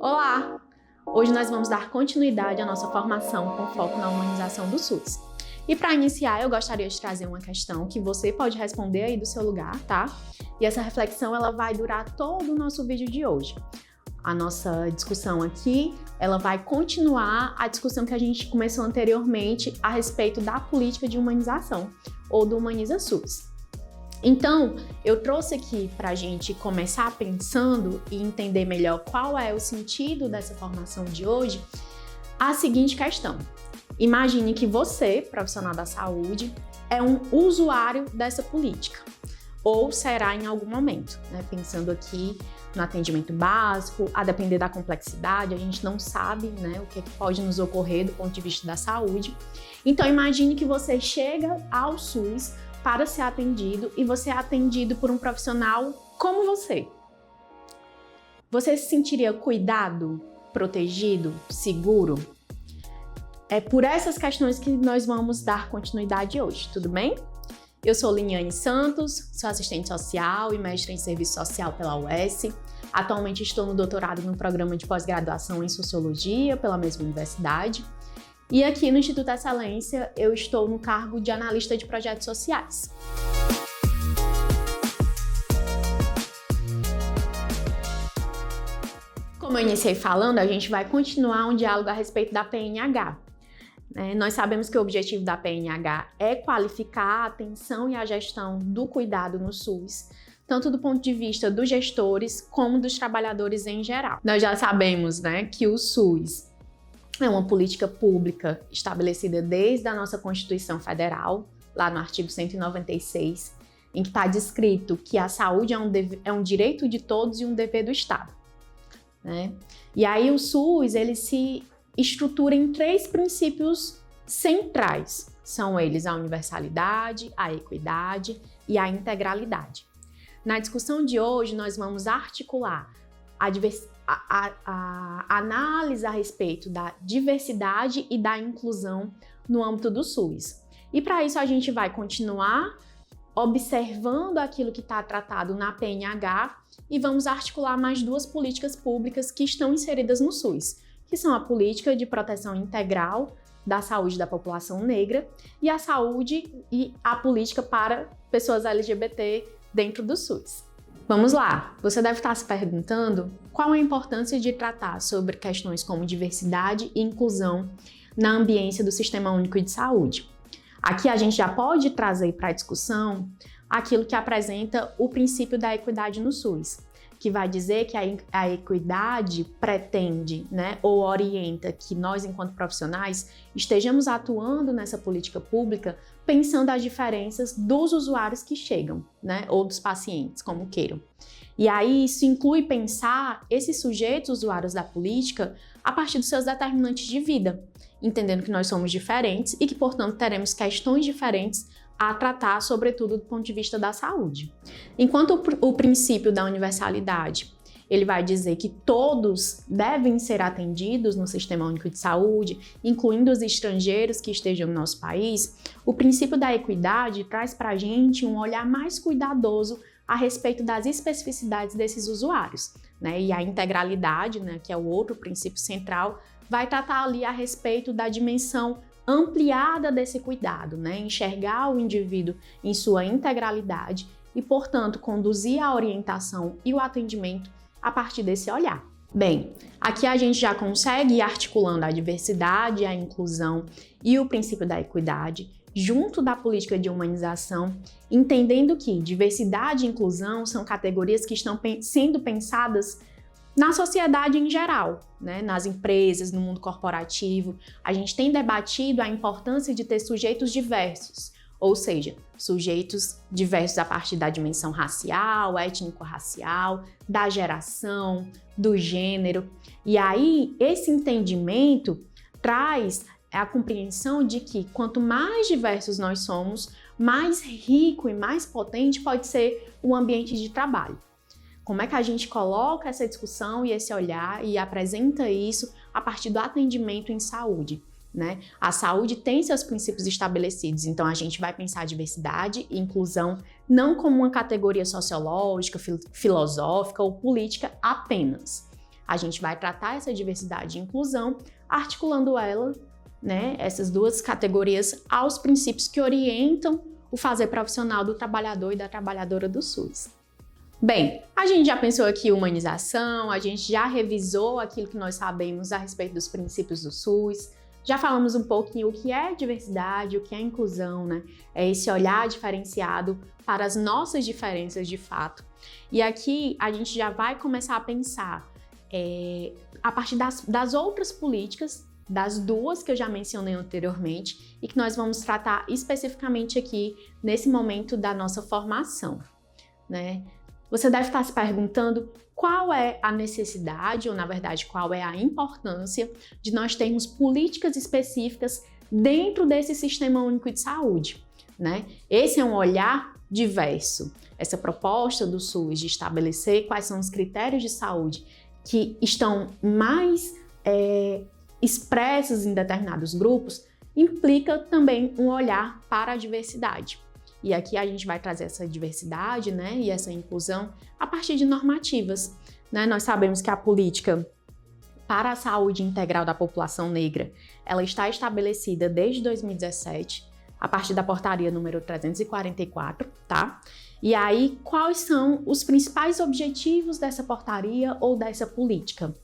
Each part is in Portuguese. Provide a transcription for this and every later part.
Olá! Hoje nós vamos dar continuidade à nossa formação com foco na humanização do SUS. E para iniciar, eu gostaria de trazer uma questão que você pode responder aí do seu lugar, tá? E essa reflexão ela vai durar todo o nosso vídeo de hoje. A nossa discussão aqui, ela vai continuar a discussão que a gente começou anteriormente a respeito da política de humanização, ou do Humaniza SUS. Então, eu trouxe aqui para a gente começar pensando e entender melhor qual é o sentido dessa formação de hoje, a seguinte questão. Imagine que você, profissional da saúde, é um usuário dessa política, ou será em algum momento, né? Pensando aqui no atendimento básico, a depender da complexidade, a gente não sabe, né, o que pode nos ocorrer do ponto de vista da saúde. Então, imagine que você chega ao SUS para ser atendido e você é atendido por um profissional como você. Você se sentiria cuidado, protegido, seguro? É por essas questões que nós vamos dar continuidade hoje, tudo bem? Eu sou Liniane Santos, sou assistente social e mestre em serviço social pela UES. Atualmente estou no doutorado no programa de pós-graduação em sociologia pela mesma universidade. E aqui no Instituto Excelência eu estou no cargo de analista de projetos sociais. Como eu iniciei falando, a gente vai continuar um diálogo a respeito da PNH. Nós sabemos que o objetivo da PNH é qualificar a atenção e a gestão do cuidado no SUS, tanto do ponto de vista dos gestores como dos trabalhadores em geral. Nós já sabemos, que o SUS é uma política pública estabelecida desde a nossa Constituição Federal, lá no artigo 196, em que está descrito que a saúde é um direito de todos e um dever do Estado. E aí o SUS ele se estrutura em 3 princípios centrais. São eles a universalidade, a equidade e a integralidade. Na discussão de hoje, nós vamos articular a análise a respeito da diversidade e da inclusão no âmbito do SUS. E para isso a gente vai continuar observando aquilo que está tratado na PNH e vamos articular mais 2 políticas públicas que estão inseridas no SUS, que são a política de proteção integral da saúde da população negra e a saúde e a política para pessoas LGBT dentro do SUS. Vamos lá! Você deve estar se perguntando qual a importância de tratar sobre questões como diversidade e inclusão na ambiência do Sistema Único de Saúde. Aqui a gente já pode trazer para a discussão aquilo que apresenta o princípio da equidade no SUS, que vai dizer que a equidade pretende, ou orienta que nós, enquanto profissionais, estejamos atuando nessa política pública pensando as diferenças dos usuários que chegam, ou dos pacientes, como queiram. E aí isso inclui pensar esses sujeitos usuários da política a partir dos seus determinantes de vida, entendendo que nós somos diferentes e que, portanto, teremos questões diferentes a tratar, sobretudo do ponto de vista da saúde. Enquanto o princípio da universalidade, ele vai dizer que todos devem ser atendidos no Sistema Único de Saúde, incluindo os estrangeiros que estejam no nosso país, o princípio da equidade traz para a gente um olhar mais cuidadoso a respeito das especificidades desses usuários, E a integralidade, que é o outro princípio central, vai tratar ali a respeito da dimensão ampliada desse cuidado, enxergar o indivíduo em sua integralidade e, portanto, conduzir a orientação e o atendimento a partir desse olhar. Bem, aqui a gente já consegue ir articulando a diversidade, a inclusão e o princípio da equidade junto da política de humanização, entendendo que diversidade e inclusão são categorias que estão sendo pensadas na sociedade em geral, nas empresas, no mundo corporativo. A gente tem debatido a importância de ter sujeitos diversos, ou seja, sujeitos diversos a partir da dimensão racial, étnico-racial, da geração, do gênero. E aí, esse entendimento traz a compreensão de que quanto mais diversos nós somos, mais rico e mais potente pode ser o ambiente de trabalho. Como é que a gente coloca essa discussão e esse olhar e apresenta isso a partir do atendimento em saúde? A saúde tem seus princípios estabelecidos, então a gente vai pensar diversidade e inclusão não como uma categoria sociológica, filosófica ou política apenas. A gente vai tratar essa diversidade e inclusão, articulando ela, né, essas duas categorias, aos princípios que orientam o fazer profissional do trabalhador e da trabalhadora do SUS. Bem, a gente já pensou aqui em humanização, a gente já revisou aquilo que nós sabemos a respeito dos princípios do SUS, já falamos um pouquinho o que é diversidade, o que é inclusão, né? É esse olhar diferenciado para as nossas diferenças de fato. E aqui a gente já vai começar a pensar a partir das outras políticas, das duas que eu já mencionei anteriormente e que nós vamos tratar especificamente aqui nesse momento da nossa formação, né? Você deve estar se perguntando qual é a necessidade, ou na verdade, qual é a importância de nós termos políticas específicas dentro desse Sistema Único de Saúde, né? Esse é um olhar diverso. Essa proposta do SUS de estabelecer quais são os critérios de saúde que estão mais expressos em determinados grupos, implica também um olhar para a diversidade. E aqui a gente vai trazer essa diversidade, né, e essa inclusão a partir de normativas, né? Nós sabemos que a política para a saúde integral da população negra, ela está estabelecida desde 2017, a partir da portaria número 344, tá? E aí, quais são os principais objetivos dessa portaria ou dessa política?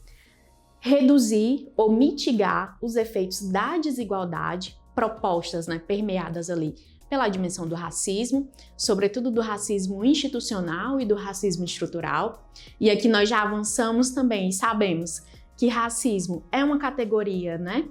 Reduzir ou mitigar os efeitos da desigualdade propostas, né, permeadas ali pela dimensão do racismo, sobretudo do racismo institucional e do racismo estrutural. E aqui nós já avançamos também e sabemos que racismo é uma categoria, né,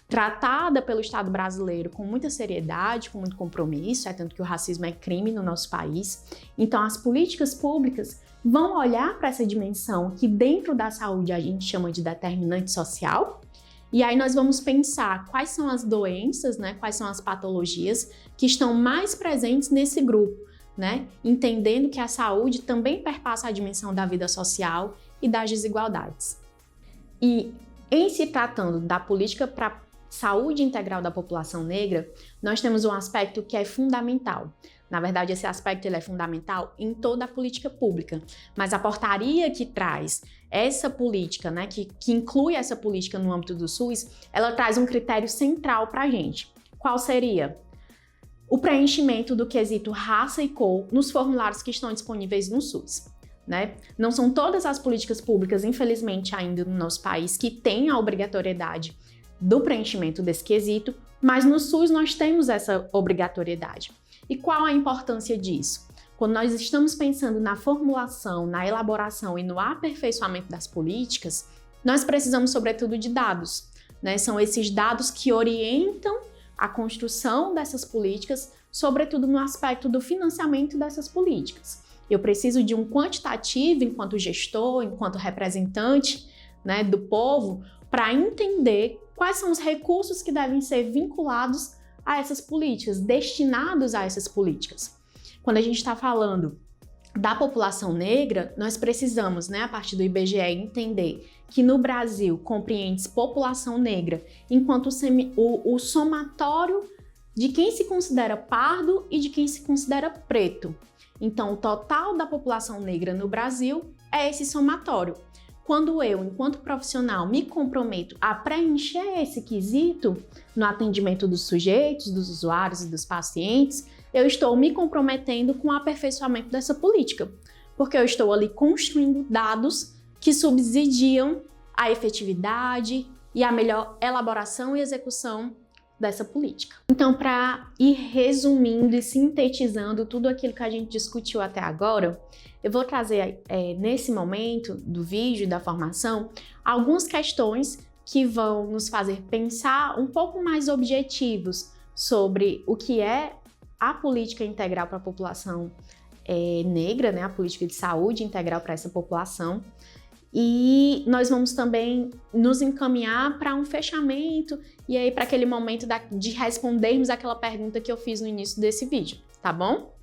tratada pelo Estado brasileiro com muita seriedade, com muito compromisso, tanto que o racismo é crime no nosso país. Então, as políticas públicas vão olhar para essa dimensão que dentro da saúde a gente chama de determinante social. E aí nós vamos pensar quais são as doenças, né, quais são as patologias que estão mais presentes nesse grupo, né, entendendo que a saúde também perpassa a dimensão da vida social e das desigualdades. E em se tratando da política para saúde integral da população negra, nós temos um aspecto que é fundamental. Na verdade, esse aspecto ele é fundamental em toda a política pública, mas a portaria que traz essa política, né, que inclui essa política no âmbito do SUS, ela traz um critério central para a gente. Qual seria? O preenchimento do quesito raça e cor nos formulários que estão disponíveis no SUS, né? Não são todas as políticas públicas, infelizmente, ainda no nosso país, que têm a obrigatoriedade do preenchimento desse quesito, mas no SUS nós temos essa obrigatoriedade. E qual a importância disso? Quando nós estamos pensando na formulação, na elaboração e no aperfeiçoamento das políticas, nós precisamos, sobretudo, de dados, né? São esses dados que orientam a construção dessas políticas, sobretudo no aspecto do financiamento dessas políticas. Eu preciso de um quantitativo enquanto gestor, enquanto representante, né, do povo, para entender quais são os recursos que devem ser vinculados a essas políticas, destinados a essas políticas. Quando a gente está falando da população negra, nós precisamos, né, a partir do IBGE, entender que no Brasil compreende população negra enquanto o somatório de quem se considera pardo e de quem se considera preto. Então, o total da população negra no Brasil é esse somatório. Quando eu, enquanto profissional, me comprometo a preencher esse quesito no atendimento dos sujeitos, dos usuários e dos pacientes, eu estou me comprometendo com o aperfeiçoamento dessa política, porque eu estou ali construindo dados que subsidiam a efetividade e a melhor elaboração e execução dessa política. Então, para ir resumindo e sintetizando tudo aquilo que a gente discutiu até agora, eu vou trazer nesse momento do vídeo e da formação algumas questões que vão nos fazer pensar um pouco mais objetivos sobre o que é a política integral para a população negra, né? A política de saúde integral para essa população. E nós vamos também nos encaminhar para um fechamento e aí para aquele momento de respondermos aquela pergunta que eu fiz no início desse vídeo, tá bom?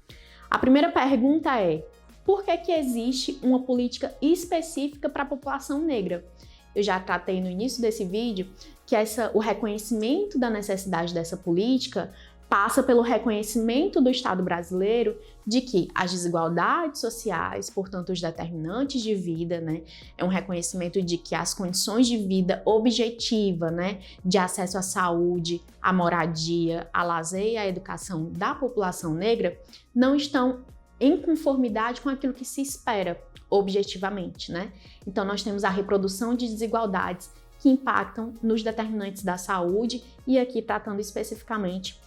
A primeira pergunta é: por que existe uma política específica para a população negra? Eu já tratei no início desse vídeo que o reconhecimento da necessidade dessa política passa pelo reconhecimento do Estado brasileiro de que as desigualdades sociais, portanto, os determinantes de vida, né, é um reconhecimento de que as condições de vida objetiva, né, de acesso à saúde, à moradia, a lazer e à educação da população negra não estão em conformidade com aquilo que se espera objetivamente, né? Então, nós temos a reprodução de desigualdades que impactam nos determinantes da saúde e aqui tratando especificamente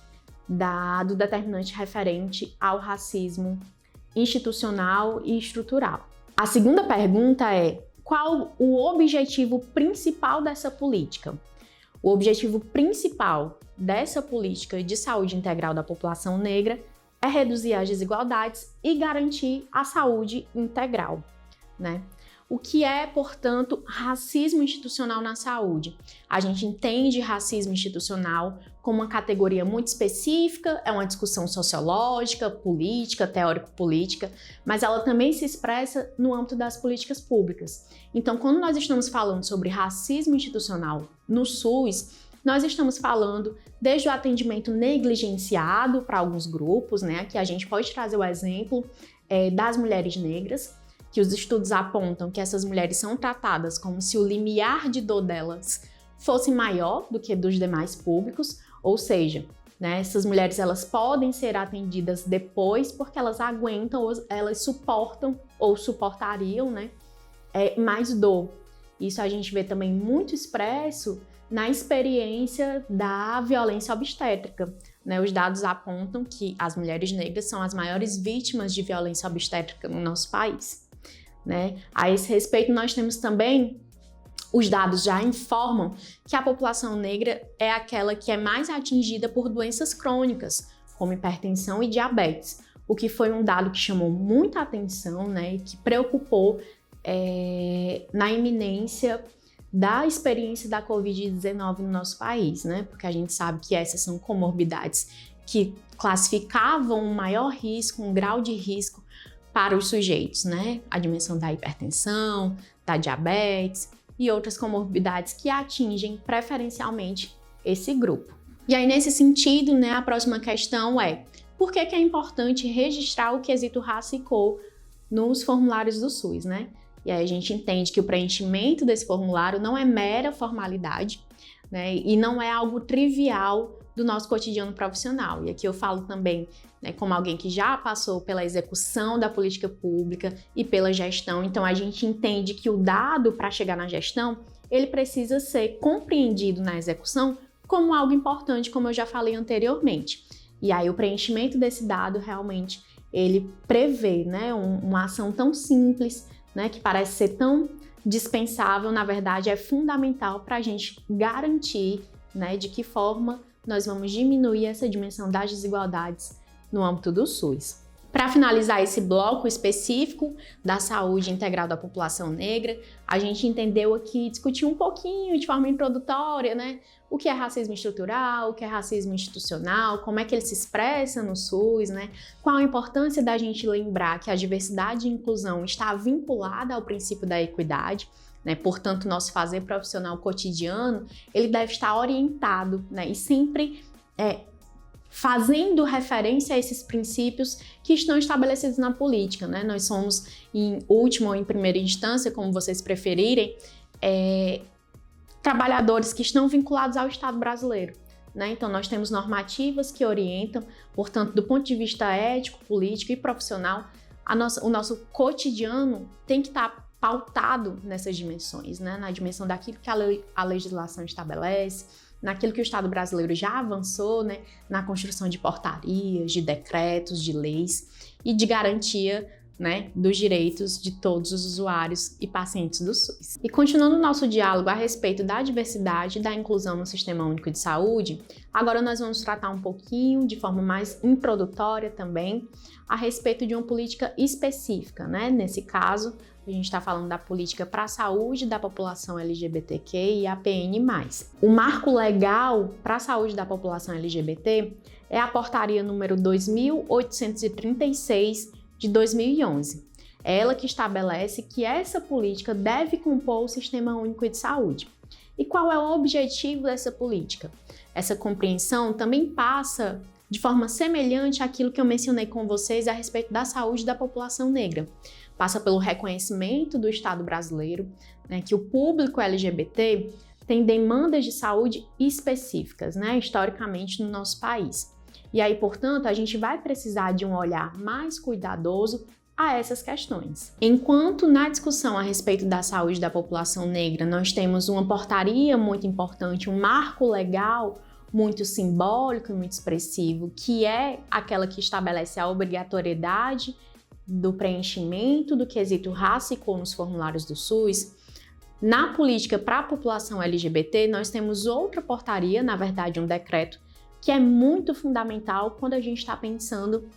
do determinante referente ao racismo institucional e estrutural. A segunda pergunta é: qual o objetivo principal dessa política? O objetivo principal dessa política de saúde integral da população negra é reduzir as desigualdades e garantir a saúde integral, né? O que é, portanto, racismo institucional na saúde? A gente entende racismo institucional como uma categoria muito específica, é uma discussão sociológica, política, teórico-política, mas ela também se expressa no âmbito das políticas públicas. Então, quando nós estamos falando sobre racismo institucional no SUS, nós estamos falando desde o atendimento negligenciado para alguns grupos, né? Aqui a gente pode trazer o exemplo das mulheres negras, que os estudos apontam que essas mulheres são tratadas como se o limiar de dor delas fosse maior do que dos demais públicos, ou seja, né, essas mulheres elas podem ser atendidas depois porque elas aguentam, ou elas suportam ou suportariam, né, mais dor. Isso a gente vê também muito expresso na experiência da violência obstétrica, né? Os dados apontam que as mulheres negras são as maiores vítimas de violência obstétrica no nosso país, né? A esse respeito, nós temos também, os dados já informam que a população negra é aquela que é mais atingida por doenças crônicas, como hipertensão e diabetes, o que foi um dado que chamou muita atenção, né, e que preocupou na iminência da experiência da Covid-19 no nosso país, né? Porque a gente sabe que essas são comorbidades que classificavam um maior risco, um grau de risco para os sujeitos, né? A dimensão da hipertensão, da diabetes e outras comorbidades que atingem preferencialmente esse grupo. E aí, nesse sentido, né, a próxima questão é: por que é importante registrar o quesito raça e cor nos formulários do SUS, né? E aí a gente entende que o preenchimento desse formulário não é mera formalidade, né, e não é algo trivial do nosso cotidiano profissional. E aqui eu falo também, né, como alguém que já passou pela execução da política pública e pela gestão. Então a gente entende que o dado para chegar na gestão, ele precisa ser compreendido na execução como algo importante, como eu já falei anteriormente. E aí o preenchimento desse dado realmente ele prevê, né, uma ação tão simples, né, que parece ser tão dispensável, na verdade é fundamental para a gente garantir, né, de que forma nós vamos diminuir essa dimensão das desigualdades no âmbito do SUS. Para finalizar esse bloco específico da saúde integral da população negra, a gente entendeu aqui, discutiu um pouquinho de forma introdutória, né, o que é racismo estrutural, o que é racismo institucional, como é que ele se expressa no SUS, né, qual a importância da gente lembrar que a diversidade e inclusão está vinculada ao princípio da equidade, né, portanto, nosso fazer profissional cotidiano, ele deve estar orientado, né, e sempre fazendo referência a esses princípios que estão estabelecidos na política, né? Nós somos, em última ou em primeira instância, como vocês preferirem, trabalhadores que estão vinculados ao Estado brasileiro, né? Então, nós temos normativas que orientam, portanto, do ponto de vista ético, político e profissional, o nosso cotidiano tem que estar pautado nessas dimensões, né? Na dimensão daquilo que a legislação estabelece, naquilo que o Estado brasileiro já avançou, né, na construção de portarias, de decretos, de leis e de garantia, né, dos direitos de todos os usuários e pacientes do SUS. E continuando o nosso diálogo a respeito da diversidade e da inclusão no Sistema Único de Saúde, agora nós vamos tratar um pouquinho, de forma mais introdutória também, a respeito de uma política específica, né? Nesse caso, a gente está falando da política para a saúde da população LGBTQ e APN+. O marco legal para a saúde da população LGBT é a portaria número 2836 de 2011. É ela que estabelece que essa política deve compor o Sistema Único de Saúde. E qual é o objetivo dessa política? Essa compreensão também passa de forma semelhante àquilo que eu mencionei com vocês a respeito da saúde da população negra. Passa pelo reconhecimento do Estado brasileiro, né, que o público LGBT tem demandas de saúde específicas, né, historicamente no nosso país. E aí, portanto, a gente vai precisar de um olhar mais cuidadoso a essas questões. Enquanto na discussão a respeito da saúde da população negra nós temos uma portaria muito importante, um marco legal muito simbólico e muito expressivo, que é aquela que estabelece a obrigatoriedade do preenchimento do quesito raça e cor nos formulários do SUS, na política para a população LGBT nós temos outra portaria, na verdade um decreto, que é muito fundamental quando a gente está pensando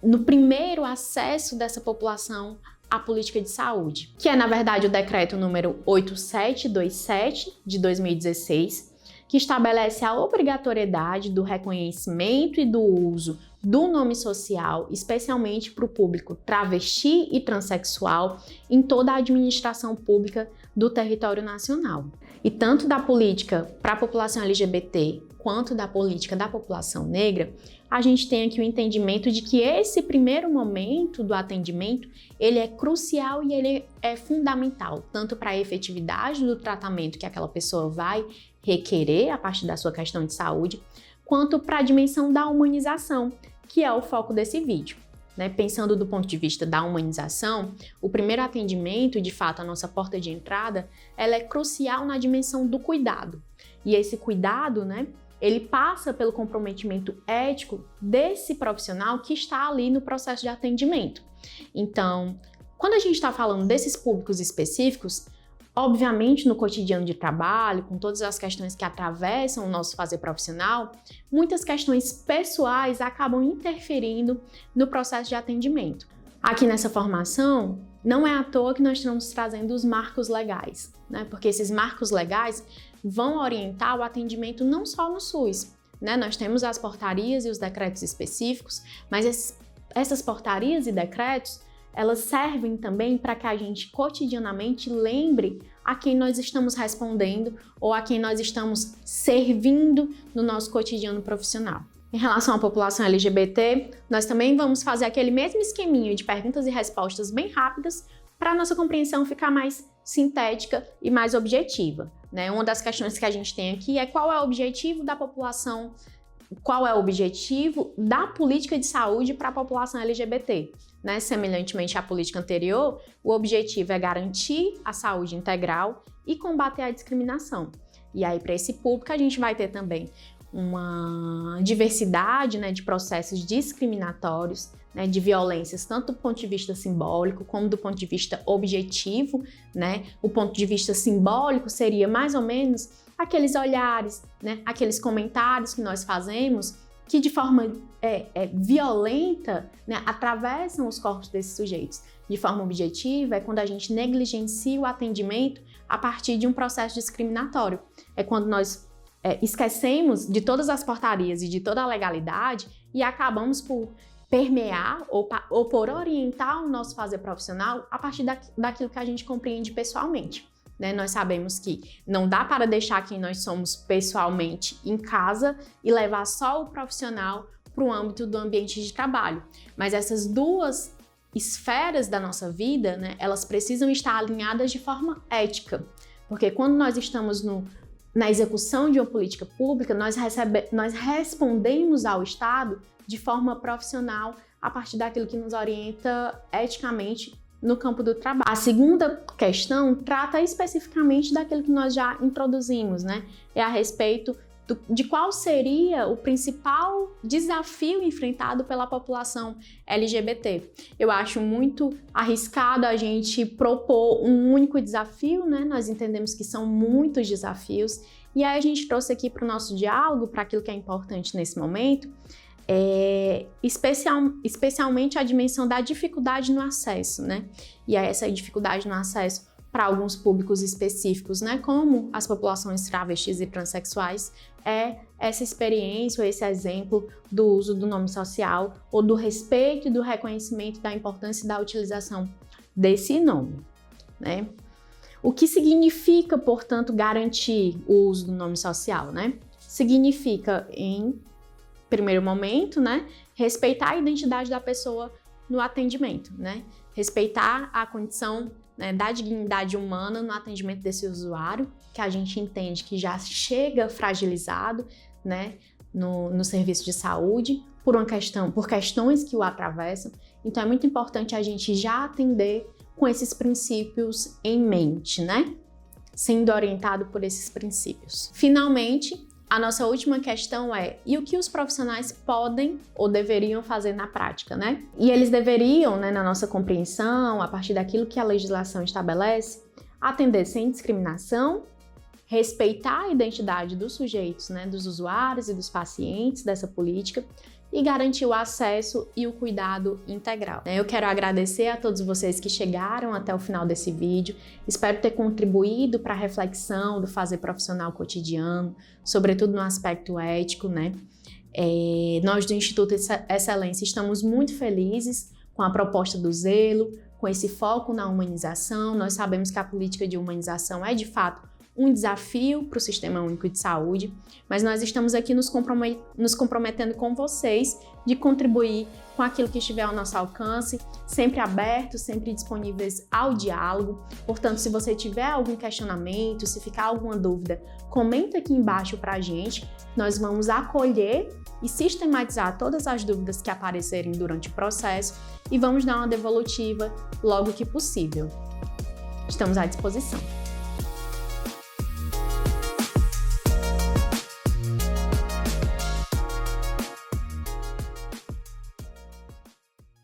no primeiro acesso dessa população à política de saúde, que é, na verdade, o decreto número 8727 de 2016, que estabelece a obrigatoriedade do reconhecimento e do uso do nome social, especialmente para o público travesti e transexual, em toda a administração pública do território nacional. E tanto da política para a população LGBT quanto da política da população negra, a gente tem aqui o entendimento de que esse primeiro momento do atendimento, ele é crucial e ele é fundamental, tanto para a efetividade do tratamento que aquela pessoa vai requerer a partir da sua questão de saúde, quanto para a dimensão da humanização, que é o foco desse vídeo. Né? Pensando do ponto de vista da humanização, o primeiro atendimento, de fato, a nossa porta de entrada, ela é crucial na dimensão do cuidado. E esse cuidado, né, ele passa pelo comprometimento ético desse profissional que está ali no processo de atendimento. Então, quando a gente está falando desses públicos específicos, obviamente, no cotidiano de trabalho, com todas as questões que atravessam o nosso fazer profissional, muitas questões pessoais acabam interferindo no processo de atendimento. Aqui nessa formação, não é à toa que nós estamos trazendo os marcos legais, né? Porque esses marcos legais vão orientar o atendimento não só no SUS, né? Nós temos as portarias e os decretos específicos, mas essas portarias e decretos elas servem também para que a gente cotidianamente lembre a quem nós estamos respondendo ou a quem nós estamos servindo no nosso cotidiano profissional. Em relação à população LGBT, nós também vamos fazer aquele mesmo esqueminha de perguntas e respostas bem rápidas para a nossa compreensão ficar mais sintética e mais objetiva, né? Uma das questões que a gente tem aqui é qual é o objetivo da população, qual é o objetivo da política de saúde para a população LGBT. Né? Semelhantemente à política anterior, o objetivo é garantir a saúde integral e combater a discriminação. E aí, para esse público, a gente vai ter também uma diversidade, né, de processos discriminatórios, né, de violências, tanto do ponto de vista simbólico como do ponto de vista objetivo. Né? O ponto de vista simbólico seria mais ou menos aqueles olhares, né, aqueles comentários que nós fazemos que de forma violenta, né, atravessam os corpos desses sujeitos. De forma objetiva é quando a gente negligencia o atendimento a partir de um processo discriminatório. É quando nós esquecemos de todas as portarias e de toda a legalidade e acabamos por permear ou por orientar o nosso fazer profissional a partir daquilo que a gente compreende pessoalmente. Né? Nós sabemos que não dá para deixar quem nós somos pessoalmente em casa e levar só o profissional para o âmbito do ambiente de trabalho. Mas essas duas esferas da nossa vida, né, elas precisam estar alinhadas de forma ética. Porque quando nós estamos na execução de uma política pública, nós respondemos ao Estado de forma profissional a partir daquilo que nos orienta eticamente no campo do trabalho. A segunda questão trata especificamente daquilo que nós já introduzimos, né? É a respeito de qual seria o principal desafio enfrentado pela população LGBT. Eu acho muito arriscado a gente propor um único desafio, né? Nós entendemos que são muitos desafios e aí a gente trouxe aqui para o nosso diálogo, para aquilo que é importante nesse momento, especialmente a dimensão da dificuldade no acesso, né? E aí essa dificuldade no acesso para alguns públicos específicos, né? Como as populações travestis e transexuais, é essa experiência ou esse exemplo do uso do nome social ou do respeito e do reconhecimento da importância da utilização desse nome, né? O que significa, portanto, garantir o uso do nome social, né? Significa, em primeiro momento, né, respeitar a identidade da pessoa no atendimento, né, respeitar a condição, né, da dignidade humana no atendimento desse usuário, que a gente entende que já chega fragilizado, né, no serviço de saúde, por questões que o atravessam. Então é muito importante a gente já atender com esses princípios em mente, né? Sendo orientado por esses princípios. Finalmente, a nossa última questão é: e o que os profissionais podem ou deveriam fazer na prática, né? E eles deveriam, né, na nossa compreensão, a partir daquilo que a legislação estabelece, atender sem discriminação, respeitar a identidade dos sujeitos, né, dos usuários e dos pacientes dessa política e garantir o acesso e o cuidado integral. Eu quero agradecer a todos vocês que chegaram até o final desse vídeo. Espero ter contribuído para a reflexão do fazer profissional cotidiano, sobretudo no aspecto ético, né? Nós do Instituto Excelência estamos muito felizes com a proposta do Zelo, com esse foco na humanização. Nós sabemos que a política de humanização é, de fato, um desafio para o Sistema Único de Saúde, mas nós estamos aqui nos comprometendo com vocês de contribuir com aquilo que estiver ao nosso alcance, sempre abertos, sempre disponíveis ao diálogo. Portanto, se você tiver algum questionamento, se ficar alguma dúvida, comenta aqui embaixo para a gente. Nós vamos acolher e sistematizar todas as dúvidas que aparecerem durante o processo e vamos dar uma devolutiva logo que possível. Estamos à disposição.